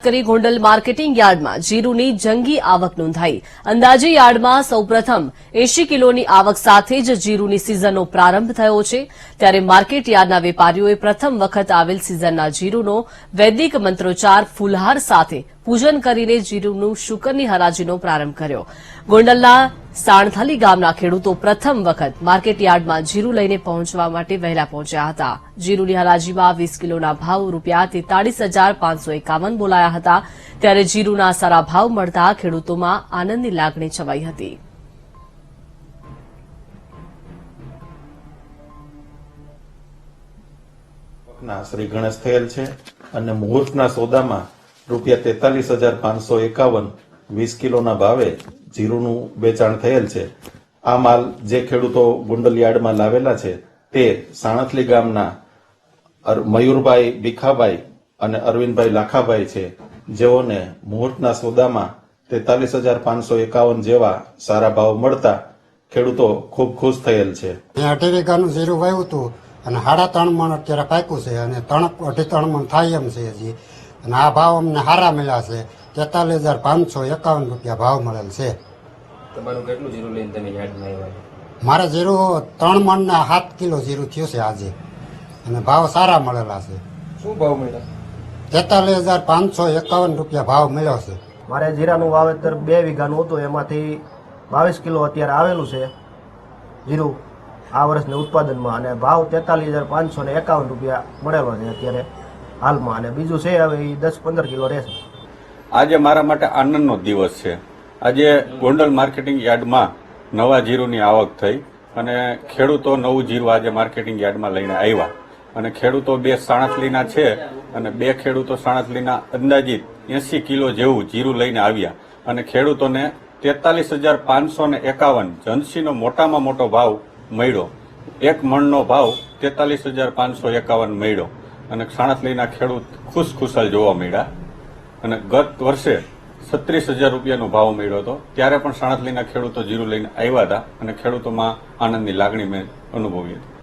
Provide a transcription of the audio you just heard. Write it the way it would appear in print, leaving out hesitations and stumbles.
કરી ગોંડલ માર્કેટિંગ યાર્ડમાં જીરુની જંગી આવક નોંધાઈ। અંદાજે યાર્ડમાં સૌપ્રથમ 80 કિલોની આવક સાથે જ જીરુની સિઝનનો પ્રારંભ થયો છે। ત્યારે માર્કેટ યાર્ડના વેપારીઓએ પ્રથમ વખત આવેલ સિઝનના જીરુનો વૈદિક મંત્રોચ્ચાર ફૂલહાર સાથે પૂજન કરીને જીરુનું શુકરની હરાજીનો પ્રારંભ કર્યો। ગોંડલના સાણથલી ગામના ખેડૂતો પ્રથમ વખત માર્કેટ યાર્ડમાં જીરુ લઈને પહોંચવા માટે વહેલા પહોંચ્યા હતા। જીરુની હરાજીમાં 20 કિલોના ભાવ ₹43,551 બોલાયા હતા। ત્યારે જીરુના સારા ભાવ મળતા ખેડૂતોમાં આનંદની લાગણી છવાઈ હતી। શ્રી ગણેશ થયેલ છે અને મુહૂર્તના સોદામાં ₹43,551 20 કિલોના ભાવે જીરુનું વેચાણ થયેલ છે। આ માલ જે ખેડૂતો ગોંડલ યાર્ડમાં લાવેલા છે તે સાણથલી ગામના મયુરભાઈ ભીખાભાઈ અને અરવિંદભાઈ લાખાભાઈ છે, જેઓને મુહૂર્તના સોદામાં 43,551 જેવા સારા ભાવ મળતા ખેડૂતો ખૂબ ખુશ થયેલ છે। 2.5 વીઘાનું જીરું વાવ્યું હતું અને 3.5 મણ અત્યારે પાક્યું છે અને 2.5 મણ થાય એમ છે હજી, અને આ ભાવ અમને સારા મળ્યા છે। 43,551 રૂપિયા ભાવ મળેલ છે। તમારું કેટલું જીરું લઈને તમે યાર્ડમાં આવ્યા? મારે જીરું 3 મણ ને 7 કિલો જીરું થયું છે આજે, અને ભાવ સારા મળેલા છે। શું ભાવ મળ્યા? 43,551 રૂપિયા ભાવ મળ્યો છે। મારે જીરાનું વાવેતર 2 વીઘાનું હતું, એમાંથી 22 કિલો અત્યારે આવેલું છે જીરું આ વર્ષના ઉત્પાદનમાં, અને ભાવ 43,551 રૂપિયા મળેલો છે અત્યારે હાલમાં, અને બીજું છે હવે એ 10-15 કિલો રહેશે। આજે મારા માટે આનંદનો દિવસ છે। આજે ગોંડલ માર્કેટિંગ યાર્ડમાં નવા જીરુની આવક થઈ અને ખેડૂતો નવું જીરું આજે માર્કેટિંગ યાર્ડમાં લઈને આવ્યા, અને ખેડૂતો 2 સાણથલીના છે અને 2 ખેડૂતો સાણથલીના અંદાજિત 80 કિલો જેવું જીરું લઈને આવ્યા, અને ખેડૂતોને 43,551 જનસીનો મોટામાં મોટો ભાવ મળ્યો। 1 મણનો ભાવ 43,551 મળ્યો, અને સાણથલીના ખેડૂત ખુશખુશાલ જોવા મળ્યા। અને ગત વર્ષે 36,000 રૂપિયાનો ભાવ મળ્યો હતો, ત્યારે પણ સાણથલીના ખેડૂતો જીરું લઈને આવ્યા હતા, અને ખેડૂતોમાં આનંદની લાગણી મેં અનુભવી હતી।